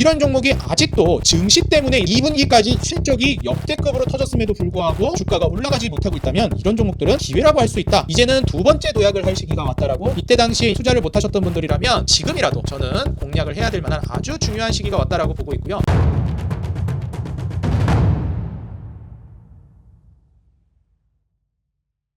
이런 종목이 아직도 증시 때문에 2분기까지 실적이 역대급으로 터졌음에도 불구하고 주가가 올라가지 못하고 있다면 이런 종목들은 기회라고 할 수 있다. 이제는 두 번째 도약을 할 시기가 왔다라고, 이때 당시 투자를 못하셨던 분들이라면 지금이라도 저는 공략을 해야 될 만한 아주 중요한 시기가 왔다라고 보고 있고요.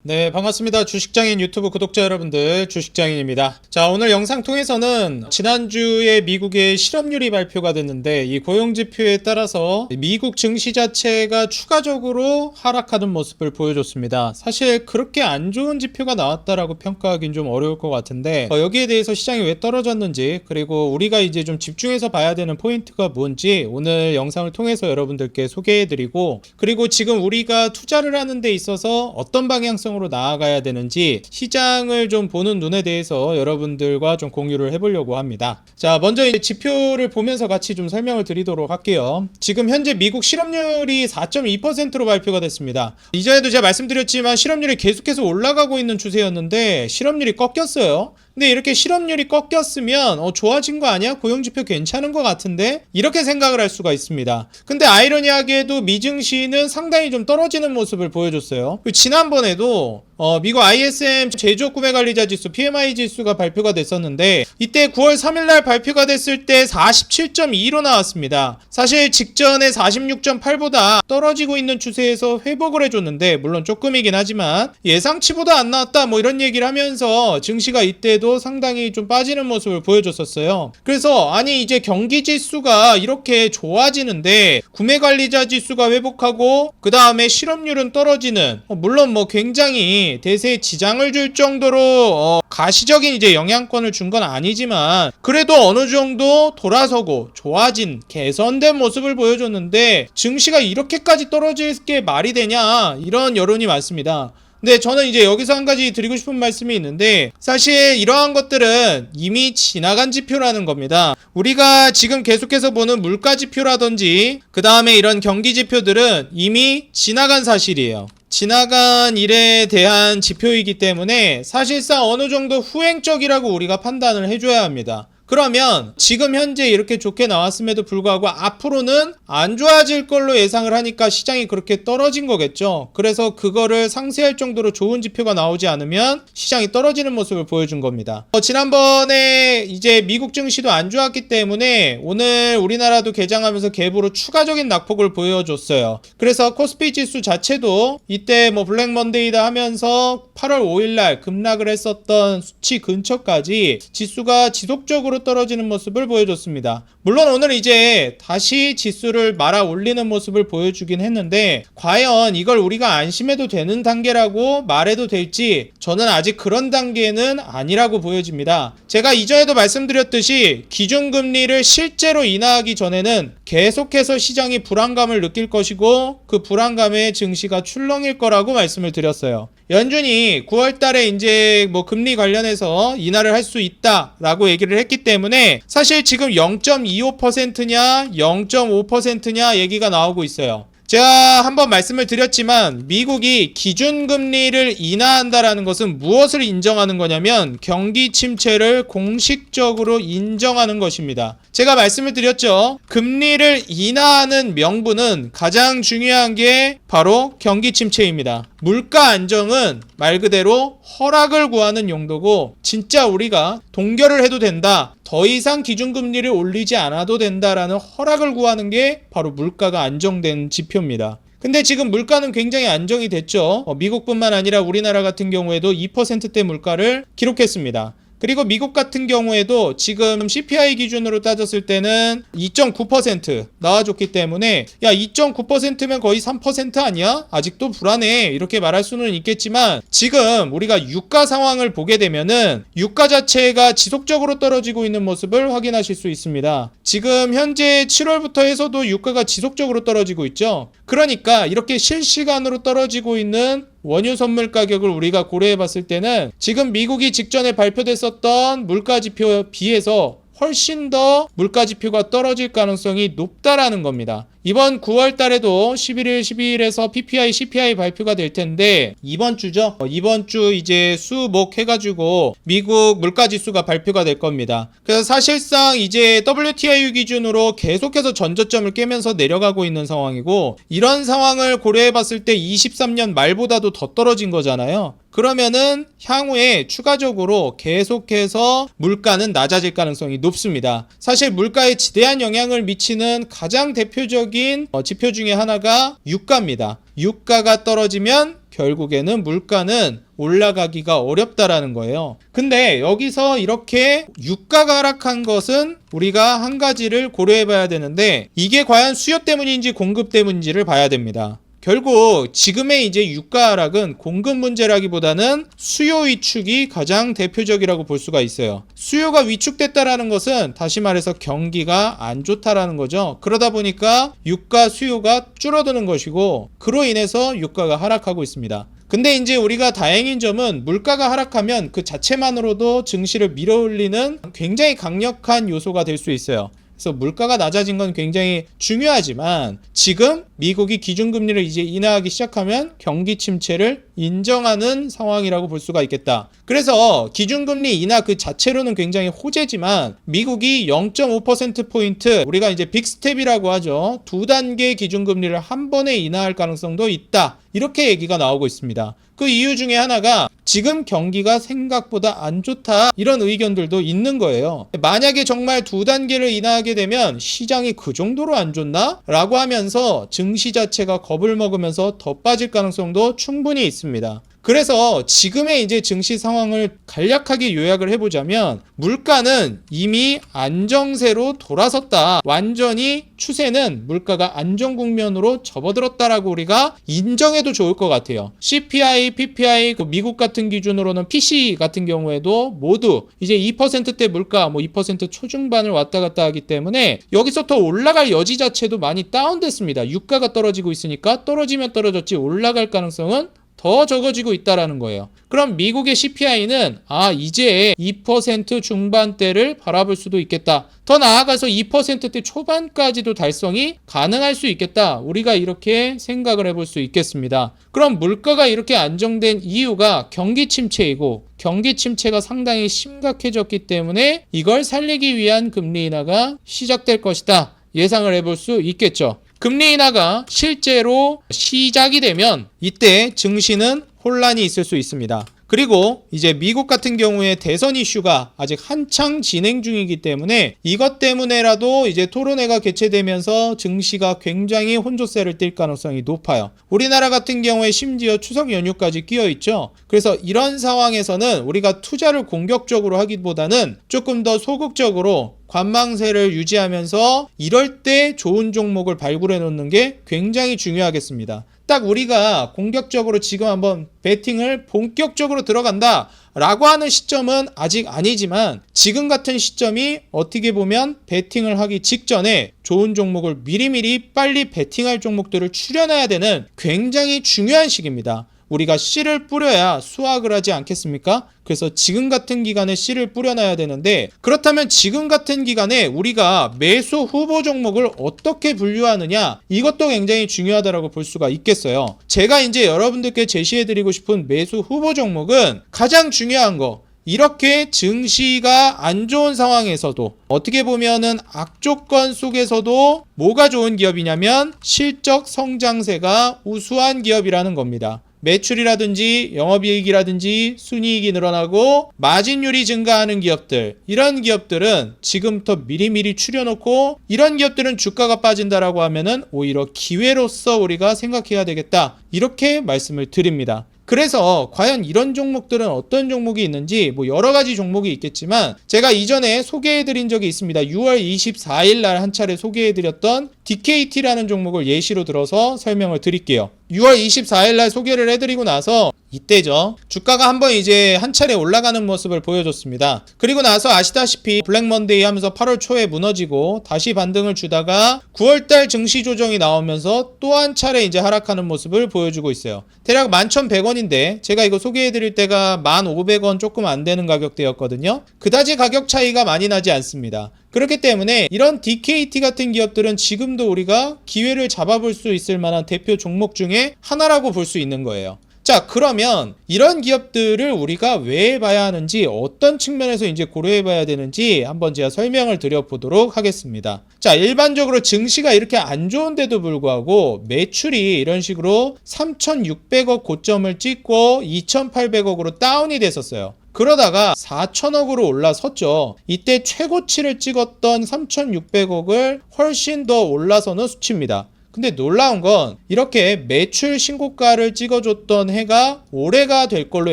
네, 반갑습니다. 주식장인 유튜브 구독자 여러분들, 주식장인입니다. 자, 오늘 영상 통해서는 지난주에 미국의 실업률이 발표가 됐는데 이 고용지표에 따라서 미국 증시 자체가 추가적으로 하락하는 모습을 보여줬습니다. 사실 그렇게 안 좋은 지표가 나왔다라고 평가하기는 좀 어려울 것 같은데 여기에 대해서 시장이 왜 떨어졌는지, 그리고 우리가 이제 좀 집중해서 봐야 되는 포인트가 뭔지 오늘 영상을 통해서 여러분들께 소개해드리고, 그리고 지금 우리가 투자를 하는 데 있어서 어떤 방향성으로 나아가야 되는지 시장을 좀 보는 눈에 대해서 여러분들과 좀 공유를 해보려고 합니다. 자, 먼저 이제 지표를 보면서 같이 좀 설명을 드리도록 할게요. 지금 현재 미국 실업률이 4.2%로 발표가 됐습니다. 이전에도 제가 말씀드렸지만 실업률이 계속해서 올라가고 있는 추세였는데 실업률이 꺾였어요. 근데 이렇게 실업률이 꺾였으면 좋아진 거 아니야? 고용지표 괜찮은 거 같은데? 이렇게 생각을 할 수가 있습니다. 근데 아이러니하게도 미증시는 상당히 좀 떨어지는 모습을 보여줬어요. 지난번에도 미국 ISM 제조업 구매관리자 지수 PMI 지수가 발표가 됐었는데 이때 9월 3일날 발표가 됐을 때 47.2로 나왔습니다. 사실 직전에 46.8보다 떨어지고 있는 추세에서 회복을 해줬는데, 물론 조금이긴 하지만 예상치보다 안 나왔다 뭐 이런 얘기를 하면서 증시가 이때도 상당히 좀 빠지는 모습을 보여줬었어요. 그래서 아니 이제 경기 지수가 이렇게 좋아지는데 구매관리자 지수가 회복하고 그 다음에 실업률은 떨어지는, 물론 뭐 굉장히 대세에 지장을 줄 정도로 가시적인 이제 영향권을 준 건 아니지만 그래도 어느 정도 돌아서고 좋아진 개선된 모습을 보여줬는데 증시가 이렇게까지 떨어질 게 말이 되냐, 이런 여론이 많습니다. 근데 저는 이제 여기서 한 가지 드리고 싶은 말씀이 있는데, 사실 이러한 것들은 이미 지나간 지표라는 겁니다. 우리가 지금 계속해서 보는 물가 지표라든지 그 다음에 이런 경기 지표들은 이미 지나간 사실이에요. 지나간 일에 대한 지표이기 때문에 사실상 어느 정도 후행적이라고 우리가 판단을 해줘야 합니다. 그러면 지금 현재 이렇게 좋게 나왔음에도 불구하고 앞으로는 안 좋아질 걸로 예상을 하니까 시장이 그렇게 떨어진 거겠죠. 그래서 그거를 상쇄할 정도로 좋은 지표가 나오지 않으면 시장이 떨어지는 모습을 보여준 겁니다. 지난번에 이제 미국 증시도 안 좋았기 때문에 오늘 우리나라도 개장하면서 갭으로 추가적인 낙폭을 보여줬어요. 그래서 코스피 지수 자체도 이때 뭐 블랙 먼데이다 하면서 8월 5일날 급락을 했었던 수치 근처까지 지수가 지속적으로 떨어지는 모습을 보여줬습니다. 물론 오늘 이제 다시 지수를 말아 올리는 모습을 보여주긴 했는데 과연 이걸 우리가 안심해도 되는 단계라고 말해도 될지 저는 아직 그런 단계는 아니라고 보여집니다. 제가 이전에도 말씀드렸듯이 기준금리를 실제로 인하하기 전에는 계속해서 시장이 불안감을 느낄 것이고 그 불안감에 증시가 출렁일 거라고 말씀을 드렸어요. 연준이 9월 달에 이제 뭐 금리 관련해서 인하를 할 수 있다라고 얘기를 했기 때문에 사실 지금 0.25%냐 0.5%냐 얘기가 나오고 있어요. 제가 한번 말씀을 드렸지만 미국이 기준금리를 인하한다라는 것은 무엇을 인정하는 거냐면 경기 침체를 공식적으로 인정하는 것입니다. 제가 말씀을 드렸죠. 금리를 인하하는 명분은 가장 중요한 게 바로 경기 침체입니다. 물가 안정은 말 그대로 허락을 구하는 용도고 진짜 우리가 동결을 해도 된다, 더 이상 기준금리를 올리지 않아도 된다라는 허락을 구하는 게 바로 물가가 안정된 지표입니다. 근데 지금 물가는 굉장히 안정이 됐죠. 미국뿐만 아니라 우리나라 같은 경우에도 2%대 물가를 기록했습니다. 그리고 미국 같은 경우에도 지금 CPI 기준으로 따졌을 때는 2.9% 나와줬기 때문에 야 2.9%면 거의 3% 아니야? 아직도 불안해, 이렇게 말할 수는 있겠지만 지금 우리가 유가 상황을 보게 되면은 유가 자체가 지속적으로 떨어지고 있는 모습을 확인하실 수 있습니다. 지금 현재 7월부터 해서도 유가가 지속적으로 떨어지고 있죠. 그러니까 이렇게 실시간으로 떨어지고 있는 원유 선물 가격을 우리가 고려해 봤을 때는 지금 미국이 직전에 발표됐었던 물가 지표에 비해서 훨씬 더 물가지표가 떨어질 가능성이 높다라는 겁니다. 이번 9월 달에도 11일, 12일에서 PPI, CPI 발표가 될 텐데 이번 주죠. 이번 주 이제 수, 목 해가지고 미국 물가지수가 발표가 될 겁니다. 그래서 사실상 이제 WTI 기준으로 계속해서 전저점을 깨면서 내려가고 있는 상황이고 이런 상황을 고려해봤을 때 23년 말보다도 더 떨어진 거잖아요. 그러면은 향후에 추가적으로 계속해서 물가는 낮아질 가능성이 높습니다. 사실 물가에 지대한 영향을 미치는 가장 대표적인 지표 중에 하나가 유가입니다. 유가가 떨어지면 결국에는 물가는 올라가기가 어렵다라는 거예요. 근데 여기서 이렇게 유가가 하락한 것은 우리가 한 가지를 고려해 봐야 되는데 이게 과연 수요 때문인지 공급 때문인지를 봐야 됩니다. 결국 지금의 이제 유가 하락은 공급 문제라기보다는 수요 위축이 가장 대표적이라고 볼 수가 있어요. 수요가 위축됐다라는 것은 다시 말해서 경기가 안 좋다라는 거죠. 그러다 보니까 유가 수요가 줄어드는 것이고 그로 인해서 유가가 하락하고 있습니다. 근데 이제 우리가 다행인 점은 물가가 하락하면 그 자체만으로도 증시를 밀어올리는 굉장히 강력한 요소가 될 수 있어요. 그래서 물가가 낮아진 건 굉장히 중요하지만 지금 미국이 기준금리를 이제 인하하기 시작하면 경기 침체를 인정하는 상황이라고 볼 수가 있겠다. 그래서 기준금리 인하 그 자체로는 굉장히 호재지만 미국이 0.5%포인트 우리가 이제 빅스텝이라고 하죠. 2단계 기준금리를 한 번에 인하할 가능성도 있다. 이렇게 얘기가 나오고 있습니다. 그 이유 중에 하나가 지금 경기가 생각보다 안 좋다 이런 의견들도 있는 거예요. 만약에 정말 2단계를 인하하게 되면 시장이 그 정도로 안 좋나? 라고 하면서 증시 자체가 겁을 먹으면서 더 빠질 가능성도 충분히 있습니다. 그래서 지금의 이제 증시 상황을 간략하게 요약을 해보자면 물가는 이미 안정세로 돌아섰다. 완전히 추세는 물가가 안정 국면으로 접어들었다라고 우리가 인정해도 좋을 것 같아요. CPI, PPI, 미국 같은 기준으로는 PC 같은 경우에도 모두 이제 2%대 물가 2% 초중반을 왔다 갔다 하기 때문에 여기서 더 올라갈 여지 자체도 많이 다운됐습니다. 유가가 떨어지고 있으니까 떨어지면 떨어졌지 올라갈 가능성은 더 적어지고 있다라는 거예요. 그럼 미국의 CPI는 이제 2% 중반대를 바라볼 수도 있겠다. 더 나아가서 2%대 초반까지도 달성이 가능할 수 있겠다. 우리가 이렇게 생각을 해볼 수 있겠습니다. 그럼 물가가 이렇게 안정된 이유가 경기 침체이고 경기 침체가 상당히 심각해졌기 때문에 이걸 살리기 위한 금리 인하가 시작될 것이다. 예상을 해볼 수 있겠죠. 금리 인하가 실제로 시작이 되면 이때 증시는 혼란이 있을 수 있습니다. 그리고 이제 미국 같은 경우에 대선 이슈가 아직 한창 진행 중이기 때문에 이것 때문에라도 이제 토론회가 개최되면서 증시가 굉장히 혼조세를 띨 가능성이 높아요. 우리나라 같은 경우에 심지어 추석 연휴까지 끼어 있죠. 그래서 이런 상황에서는 우리가 투자를 공격적으로 하기보다는 조금 더 소극적으로 관망세를 유지하면서 이럴 때 좋은 종목을 발굴해 놓는 게 굉장히 중요하겠습니다. 딱 우리가 공격적으로 지금 한번 베팅을 본격적으로 들어간다 라고 하는 시점은 아직 아니지만 지금 같은 시점이 어떻게 보면 베팅을 하기 직전에 좋은 종목을 미리미리 빨리 베팅할 종목들을 추려놔야 되는 굉장히 중요한 시기입니다. 우리가 씨를 뿌려야 수확을 하지 않겠습니까? 그래서 지금 같은 기간에 씨를 뿌려놔야 되는데 그렇다면 지금 같은 기간에 우리가 매수 후보 종목을 어떻게 분류하느냐 이것도 굉장히 중요하다고 볼 수가 있겠어요. 제가 이제 여러분들께 제시해드리고 싶은 매수 후보 종목은 가장 중요한 거 이렇게 증시가 안 좋은 상황에서도 어떻게 보면은 악조건 속에서도 뭐가 좋은 기업이냐면 실적 성장세가 우수한 기업이라는 겁니다. 매출이라든지 영업이익이라든지 순이익이 늘어나고 마진율이 증가하는 기업들 이런 기업들은 지금부터 미리미리 추려놓고 이런 기업들은 주가가 빠진다라고 하면은 오히려 기회로서 우리가 생각해야 되겠다 이렇게 말씀을 드립니다. 그래서 과연 이런 종목들은 어떤 종목이 있는지 여러 가지 종목이 있겠지만 제가 이전에 소개해드린 적이 있습니다. 6월 24일 날 한 차례 소개해드렸던 DKT라는 종목을 예시로 들어서 설명을 드릴게요. 6월 24일 날 소개를 해드리고 나서 이때죠. 주가가 한번 이제 한 차례 올라가는 모습을 보여줬습니다. 그리고 나서 아시다시피 블랙먼데이 하면서 8월 초에 무너지고 다시 반등을 주다가 9월달 증시 조정이 나오면서 또 한 차례 이제 하락하는 모습을 보여주고 있어요. 대략 11,100원인데 제가 이거 소개해드릴 때가 1,500원 조금 안 되는 가격대였거든요. 그다지 가격 차이가 많이 나지 않습니다. 그렇기 때문에 이런 DKT 같은 기업들은 지금도 우리가 기회를 잡아볼 수 있을 만한 대표 종목 중에 하나라고 볼 수 있는 거예요. 자, 그러면 이런 기업들을 우리가 왜 봐야 하는지, 어떤 측면에서 이제 고려해 봐야 되는지 한번 제가 설명을 드려보도록 하겠습니다. 자, 일반적으로 증시가 이렇게 안 좋은데도 불구하고 매출이 이런 식으로 3,600억 고점을 찍고 2,800억으로 다운이 됐었어요. 그러다가 4천억으로 올라섰죠. 이때 최고치를 찍었던 3,600억을 훨씬 더 올라서는 수치입니다. 근데 놀라운 건 이렇게 매출 신고가를 찍어줬던 해가 올해가 될 걸로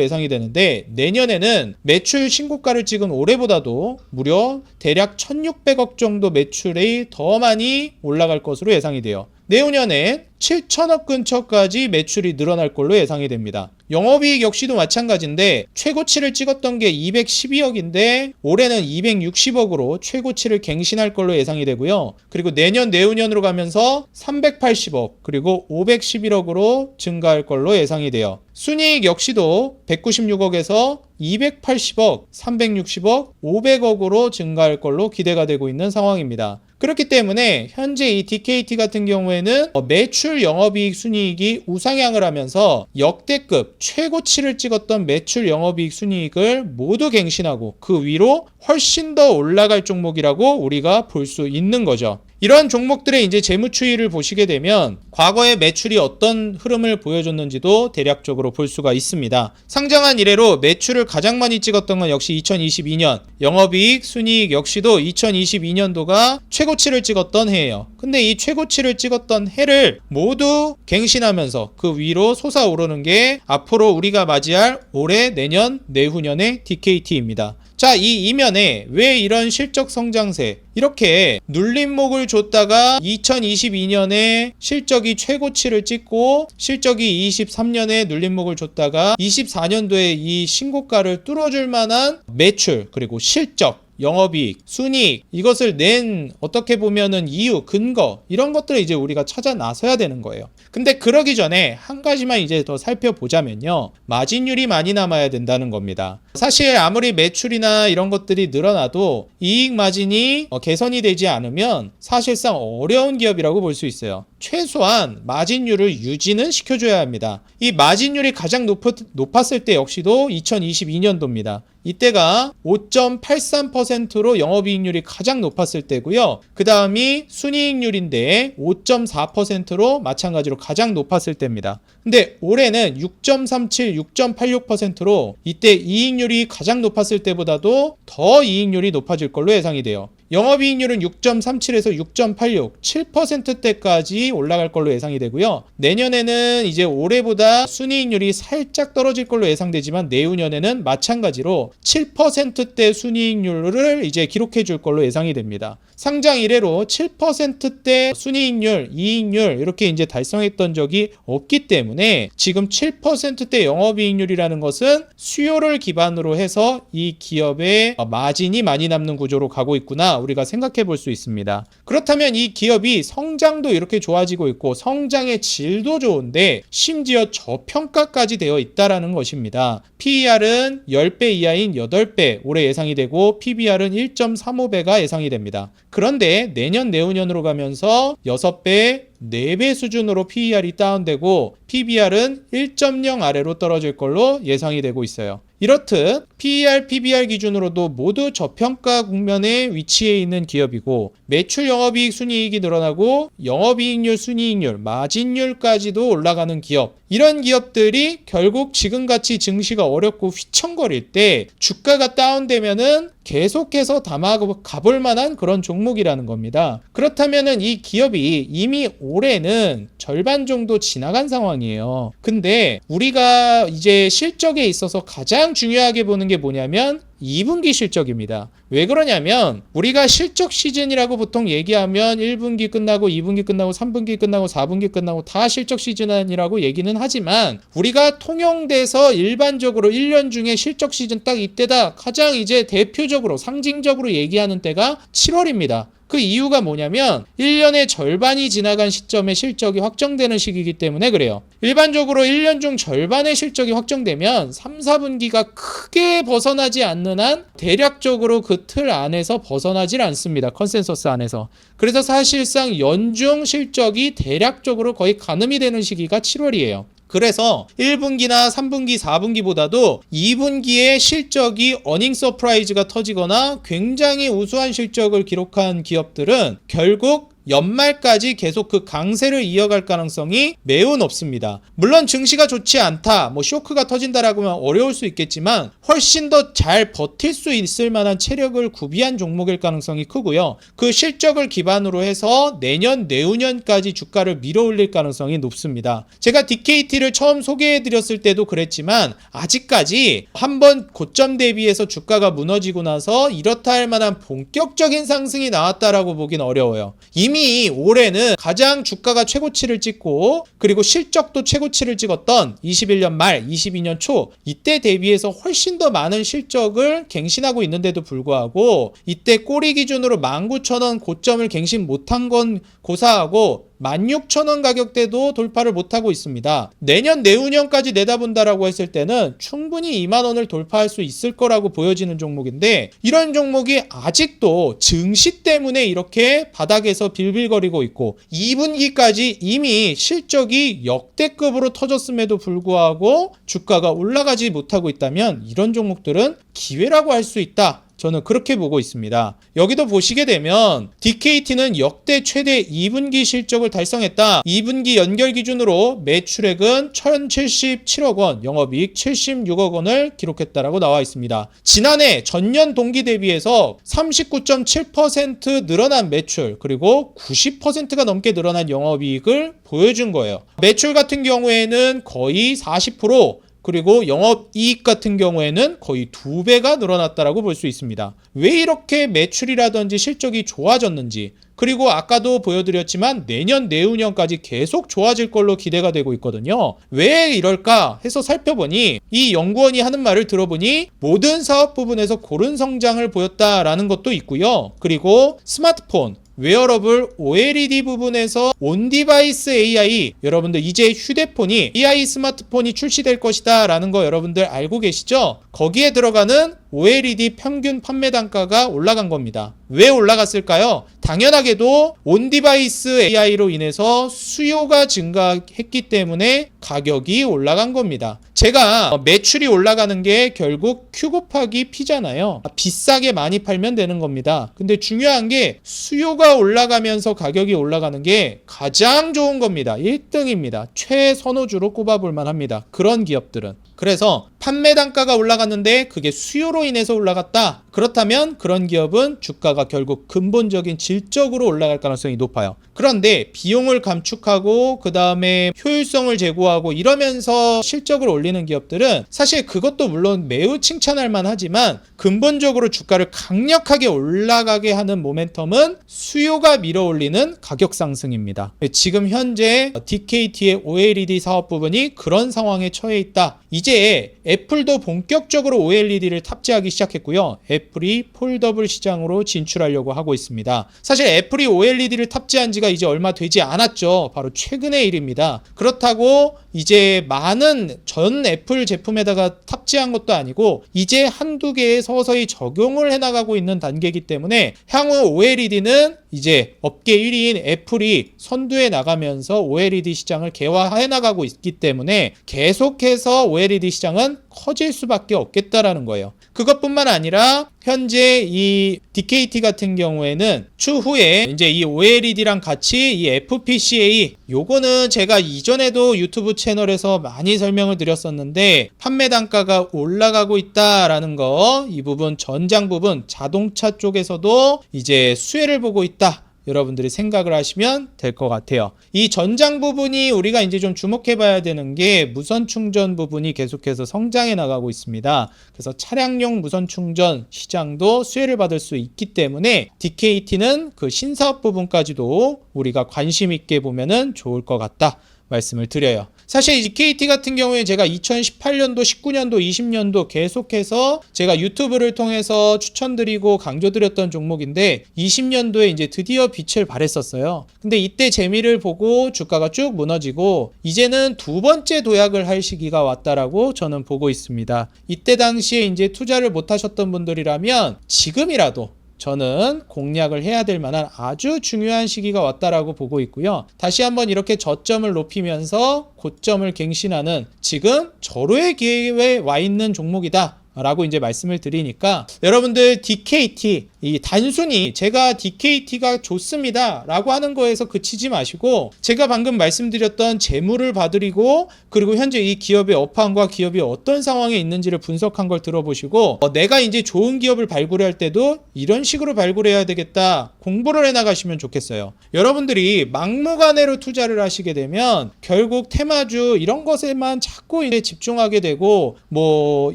예상이 되는데, 내년에는 매출 신고가를 찍은 올해보다도 무려 대략 1,600억 정도 매출이 더 많이 올라갈 것으로 예상이 돼요. 내후년엔 7천억 근처까지 매출이 늘어날 걸로 예상이 됩니다. 영업이익 역시도 마찬가지인데 최고치를 찍었던 게 212억인데 올해는 260억으로 최고치를 갱신할 걸로 예상이 되고요. 그리고 내년 내후년으로 가면서 380억 그리고 511억으로 증가할 걸로 예상이 돼요. 순이익 역시도 196억에서 280억, 360억, 500억으로 증가할 걸로 기대가 되고 있는 상황입니다. 그렇기 때문에 현재 이 DKT 같은 경우에는 매출 영업이익 순이익이 우상향을 하면서 역대급 최고치를 찍었던 매출 영업이익 순이익을 모두 갱신하고 그 위로 훨씬 더 올라갈 종목이라고 우리가 볼 수 있는 거죠. 이런 종목들의 이제 재무추이를 보시게 되면 과거의 매출이 어떤 흐름을 보여줬는지도 대략적으로 볼 수가 있습니다. 상장한 이래로 매출을 가장 많이 찍었던 건 역시 2022년, 영업이익, 순이익 역시도 2022년도가 최고치를 찍었던 해예요. 근데 이 최고치를 찍었던 해를 모두 갱신하면서 그 위로 솟아오르는 게 앞으로 우리가 맞이할 올해, 내년, 내후년의 DKT입니다. 자, 이 이면에 왜 이런 실적 성장세, 이렇게 눌림목을 줬다가 2022년에 실적이 최고치를 찍고 실적이 23년에 눌림목을 줬다가 24년도에 이 신고가를 뚫어줄 만한 매출 그리고 실적, 영업이익, 순이익, 이것을 낸 어떻게 보면은 이유, 근거, 이런 것들을 이제 우리가 찾아 나서야 되는 거예요. 근데 그러기 전에 한 가지만 이제 더 살펴보자면요, 마진율이 많이 남아야 된다는 겁니다. 사실 아무리 매출이나 이런 것들이 늘어나도 이익 마진이 개선이 되지 않으면 사실상 어려운 기업이라고 볼 수 있어요. 최소한 마진율을 유지는 시켜줘야 합니다. 이 마진율이 가장 높았을 때 역시도 2022년도입니다. 이때가 5.83%로 영업이익률이 가장 높았을 때고요. 그 다음이 순이익률인데 5.4%로 마찬가지로 가장 높았을 때입니다. 근데 올해는 6.37, 6.86%로 이때 이익률이 가장 높았을 때보다도 더 이익률이 높아질 걸로 예상이 돼요. 영업이익률은 6.37에서 6.86, 7%대까지 올라갈 걸로 예상이 되고요. 내년에는 이제 올해보다 순이익률이 살짝 떨어질 걸로 예상되지만 내후년에는 마찬가지로 7%대 순이익률을 이제 기록해 줄 걸로 예상이 됩니다. 상장 이래로 7%대 순이익률, 이익률 이렇게 이제 달성했던 적이 없기 때문에 지금 7%대 영업이익률이라는 것은 수요를 기반으로 해서 이 기업의 마진이 많이 남는 구조로 가고 있구나, 우리가 생각해 볼 수 있습니다. 그렇다면 이 기업이 성장도 이렇게 좋아지고 있고 성장의 질도 좋은데 심지어 저평가까지 되어 있다라는 것입니다. PER은 10배 이하인 8배 올해 예상이 되고 PBR은 1.35배가 예상이 됩니다. 그런데 내년 내후년으로 가면서 6배, 4배 수준으로 PER이 다운되고 PBR은 1.0 아래로 떨어질 걸로 예상이 되고 있어요. 이렇듯 PER, PBR 기준으로도 모두 저평가 국면에 위치해 있는 기업이고 매출 영업이익 순이익이 늘어나고 영업이익률, 순이익률, 마진율까지도 올라가는 기업, 이런 기업들이 결국 지금같이 증시가 어렵고 휘청거릴 때 주가가 다운되면은 계속해서 담아가볼 만한 그런 종목이라는 겁니다. 그렇다면은 이 기업이 이미 올해는 절반 정도 지나간 상황이에요. 근데 우리가 이제 실적에 있어서 가장 가장 중요하게 보는 게 뭐냐면 2분기 실적입니다. 왜 그러냐면 우리가 실적 시즌이라고 보통 얘기하면 1분기 끝나고 2분기 끝나고 3분기 끝나고 4분기 끝나고 다 실적 시즌이라고 얘기는 하지만 우리가 통용돼서 일반적으로 1년 중에 실적 시즌 딱 이때다 가장 이제 대표적으로 상징적으로 얘기하는 때가 7월입니다. 그 이유가 뭐냐면 1년의 절반이 지나간 시점에 실적이 확정되는 시기이기 때문에 그래요. 일반적으로 1년 중 절반의 실적이 확정되면 3, 4분기가 크게 벗어나지 않는 한 대략적으로 그 틀 안에서 벗어나질 않습니다. 컨센서스 안에서. 그래서 사실상 연중 실적이 대략적으로 거의 가늠이 되는 시기가 7월이에요. 그래서 1분기나 3분기, 4분기보다도 2분기에 실적이 어닝 서프라이즈가 터지거나 굉장히 우수한 실적을 기록한 기업들은 결국 연말까지 계속 그 강세를 이어갈 가능성이 매우 높습니다. 물론 증시가 좋지 않다, 쇼크가 터진다라고 하면 어려울 수 있겠지만 훨씬 더 잘 버틸 수 있을 만한 체력을 구비한 종목일 가능성이 크고요. 그 실적을 기반으로 해서 내년, 내후년까지 주가를 밀어올릴 가능성이 높습니다. 제가 DKT를 처음 소개해드렸을 때도 그랬지만 아직까지 한번 고점 대비해서 주가가 무너지고 나서 이렇다 할 만한 본격적인 상승이 나왔다라고 보긴 어려워요. 이미 올해는 가장 주가가 최고치를 찍고 그리고 실적도 최고치를 찍었던 21년 말, 22년 초 이때 대비해서 훨씬 더 많은 실적을 갱신하고 있는데도 불구하고 이때 꼬리 기준으로 19,000원 고점을 갱신 못한 건 고사하고 16,000원 가격대도 돌파를 못하고 있습니다. 내년 내후년까지 내다본다라고 했을 때는 충분히 2만원을 돌파할 수 있을 거라고 보여지는 종목인데 이런 종목이 아직도 증시 때문에 이렇게 바닥에서 빌빌거리고 있고 2분기까지 이미 실적이 역대급으로 터졌음에도 불구하고 주가가 올라가지 못하고 있다면 이런 종목들은 기회라고 할 수 있다. 저는 그렇게 보고 있습니다. 여기도 보시게 되면 DKT는 역대 최대 2분기 실적을 달성했다. 2분기 연결 기준으로 매출액은 1,077억 원, 영업이익 76억 원을 기록했다라고 나와 있습니다. 지난해 전년 동기 대비해서 39.7% 늘어난 매출 그리고 90%가 넘게 늘어난 영업이익을 보여준 거예요. 매출 같은 경우에는 거의 40%, 그리고 영업이익 같은 경우에는 거의 2배가 늘어났다라고 볼 수 있습니다. 왜 이렇게 매출이라든지 실적이 좋아졌는지 그리고 아까도 보여드렸지만 내년 내후년까지 계속 좋아질 걸로 기대가 되고 있거든요. 왜 이럴까 해서 살펴보니 이 연구원이 하는 말을 들어보니 모든 사업 부분에서 고른 성장을 보였다라는 것도 있고요. 그리고 스마트폰 웨어러블 OLED 부분에서 온디바이스 AI 여러분들 이제 휴대폰이 AI 스마트폰이 출시될 것이다 라는 거 여러분들 알고 계시죠? 거기에 들어가는 OLED 평균 판매 단가가 올라간 겁니다. 왜 올라갔을까요? 당연하게도 온디바이스 AI로 인해서 수요가 증가했기 때문에 가격이 올라간 겁니다. 제가 매출이 올라가는 게 결국 Q 곱하기 P잖아요. 비싸게 많이 팔면 되는 겁니다. 근데 중요한 게 수요가 올라가면서 가격이 올라가는 게 가장 좋은 겁니다. 1등입니다. 최선호주로 꼽아볼 만합니다. 그런 기업들은. 그래서 판매 단가가 올라갔는데 그게 수요로 인해서 올라갔다. 그렇다면 그런 기업은 주가가 결국 근본적인 질적으로 올라갈 가능성이 높아요. 그런데 비용을 감축하고 그 다음에 효율성을 제고하고 이러면서 실적을 올리는 기업들은 사실 그것도 물론 매우 칭찬할 만하지만 근본적으로 주가를 강력하게 올라가게 하는 모멘텀은 수요가 밀어올리는 가격 상승입니다. 지금 현재 DKT의 OLED 사업 부분이 그런 상황에 처해 있다. 이제 애플도 본격적으로 OLED를 탑재하기 시작했고요. 애플이 폴더블 시장으로 진출하려고 하고 있습니다. 사실 애플이 OLED를 탑재한 지가 이제 얼마 되지 않았죠. 바로 최근의 일입니다. 그렇다고 이제 많은 전 애플 제품에다가 탑재한 것도 아니고 이제 한두 개에 서서히 적용을 해나가고 있는 단계이기 때문에 향후 OLED는 이제 업계 1위인 애플이 선두에 나가면서 OLED 시장을 개화해 나가고 있기 때문에 계속해서 OLED 시장은 커질 수밖에 없겠다라는 거예요. 그것뿐만 아니라 현재 이 DKT 같은 경우에는 추후에 이제 이 OLED랑 같이 이 FPCA 요거는 제가 이전에도 유튜브 채널에서 많이 설명을 드렸었는데 판매 단가가 올라가고 있다라는 거, 이 부분 전장 부분 자동차 쪽에서도 이제 수혜를 보고 있다. 여러분들이 생각을 하시면 될 것 같아요. 이 전장 부분이 우리가 이제 좀 주목해 봐야 되는 게 무선 충전 부분이 계속해서 성장해 나가고 있습니다. 그래서 차량용 무선 충전 시장도 수혜를 받을 수 있기 때문에 DKT는 그 신사업 부분까지도 우리가 관심 있게 보면은 좋을 것 같다 말씀을 드려요. 사실 DKT 같은 경우에 제가 2018년도, 19년도, 20년도 계속해서 제가 유튜브를 통해서 추천드리고 강조드렸던 종목인데 20년도에 이제 드디어 빛을 발했었어요. 근데 이때 재미를 보고 주가가 쭉 무너지고 이제는 두 번째 도약을 할 시기가 왔다라고 저는 보고 있습니다. 이때 당시에 이제 투자를 못 하셨던 분들이라면 지금이라도 저는 공략을 해야 될 만한 아주 중요한 시기가 왔다라고 보고 있고요. 다시 한번 이렇게 저점을 높이면서 고점을 갱신하는 지금 절호의 기회에 와 있는 종목이다 라고 이제 말씀을 드리니까 여러분들 DKT 이 단순히 제가 DKT가 좋습니다 라고 하는 거에서 그치지 마시고 제가 방금 말씀드렸던 재물을 봐드리고 그리고 현재 이 기업의 업황과 기업이 어떤 상황에 있는지를 분석한 걸 들어보시고 내가 이제 좋은 기업을 발굴할 때도 이런 식으로 발굴해야 되겠다 공부를 해나가시면 좋겠어요. 여러분들이 막무가내로 투자를 하시게 되면 결국 테마주 이런 것에만 자꾸 이제 집중하게 되고 뭐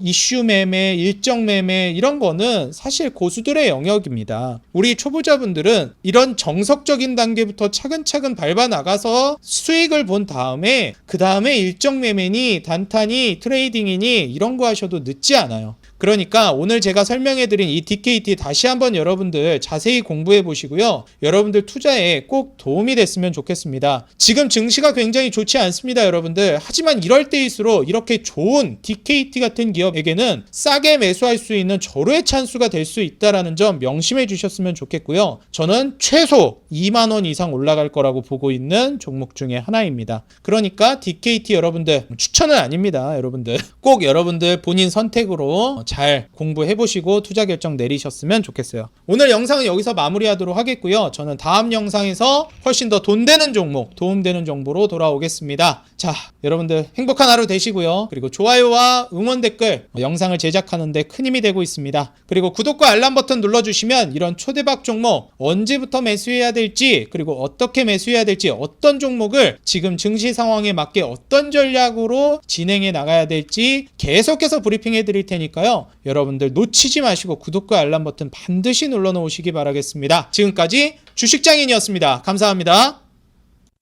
이슈 매매, 일정 매매 이런 거는 사실 고수들의 영역입니다. 우리 초보자분들은 이런 정석적인 단계부터 차근차근 밟아 나가서 수익을 본 다음에 그 다음에 일정 매매니 단타니 트레이딩이니 이런 거 하셔도 늦지 않아요. 그러니까 오늘 제가 설명해드린 이 DKT 다시 한번 여러분들 자세히 공부해 보시고요. 여러분들 투자에 꼭 도움이 됐으면 좋겠습니다. 지금 증시가 굉장히 좋지 않습니다, 여러분들. 하지만 이럴 때일수록 이렇게 좋은 DKT 같은 기업에게는 싸게 매수할 수 있는 절호의 찬스가 될 수 있다는 점 명심해 주셨으면 좋겠고요. 저는 최소 2만 원 이상 올라갈 거라고 보고 있는 종목 중에 하나입니다. 그러니까 DKT 여러분들 추천은 아닙니다, 여러분들. 꼭 여러분들 본인 선택으로 잘 공부해 보시고 투자 결정 내리셨으면 좋겠어요. 오늘 영상은 여기서 마무리하도록 하겠고요. 저는 다음 영상에서 훨씬 더 돈 되는 종목, 도움되는 정보로 돌아오겠습니다. 자, 여러분들 행복한 하루 되시고요. 그리고 좋아요와 응원 댓글 영상을 제작하는데 큰 힘이 되고 있습니다. 그리고 구독과 알람 버튼 눌러주시면 이런 초대박 종목 언제부터 매수해야 될지 그리고 어떻게 매수해야 될지 어떤 종목을 지금 증시 상황에 맞게 어떤 전략으로 진행해 나가야 될지 계속해서 브리핑해 드릴 테니까요. 여러분들 놓치지 마시고 구독과 알람 버튼 반드시 눌러 놓으시기 바라겠습니다. 지금까지 주식장인이었습니다. 감사합니다.